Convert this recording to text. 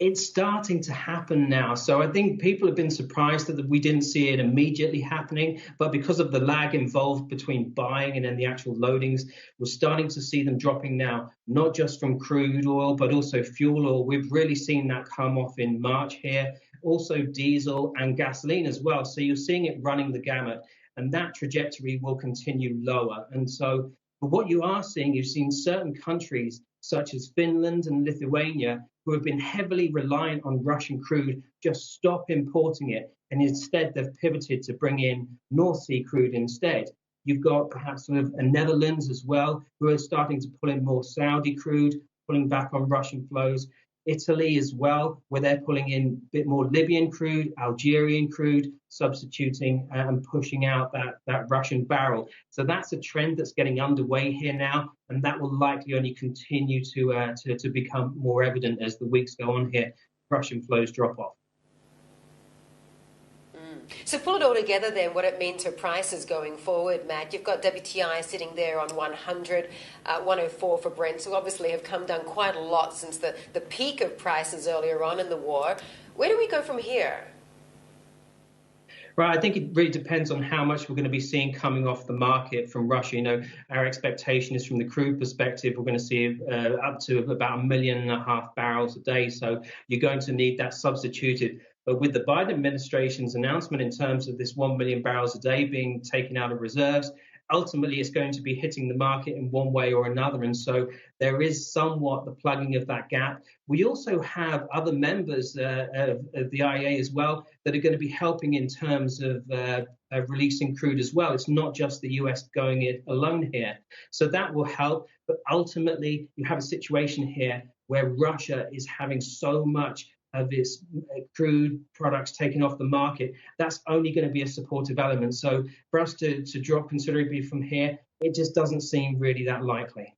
It's starting to happen now. So I think people have been surprised that we didn't see it immediately happening, but because of the lag involved between buying and then the actual loadings, we're starting to see them dropping now, not just from crude oil, but also fuel oil. We've really seen that come off in March here, also diesel and gasoline as well. So you're seeing it running the gamut, and that trajectory will continue lower. And so, but what you are seeing, you've seen certain countries such as Finland and Lithuania, who have been heavily reliant on Russian crude, just stop importing it. And instead, they've pivoted to bring in North Sea crude instead. You've got perhaps sort of a Netherlands as well, who are starting to pull in more Saudi crude, pulling back on Russian flows. Italy as well, where they're pulling in a bit more Libyan crude, Algerian crude, substituting and pushing out that Russian barrel. So that's a trend that's getting underway here now, and that will likely only continue to become more evident as the weeks go on here. Russian flows drop off. So pull it all together then, what it means for prices going forward, Matt. You've got WTI sitting there on 100, 104 for Brent, so obviously have come down quite a lot since the peak of prices earlier on in the war. Where do we go from here? Right, I think it really depends on how much we're going to be seeing coming off the market from Russia. You know, our expectation is from the crude perspective, we're going to see up to about 1.5 million barrels a day. So you're going to need that substituted. But with the Biden administration's announcement in terms of this 1 million barrels a day being taken out of reserves, ultimately it's going to be hitting the market in one way or another. And so there is somewhat the plugging of that gap. We also have other members of the IEA as well that are going to be helping in terms of releasing crude as well. It's not just the US going it alone here. So that will help. But ultimately, you have a situation here where Russia is having so much of its crude products taken off the market. That's only going to be a supportive element. So for us to drop considerably from here, it just doesn't seem really that likely.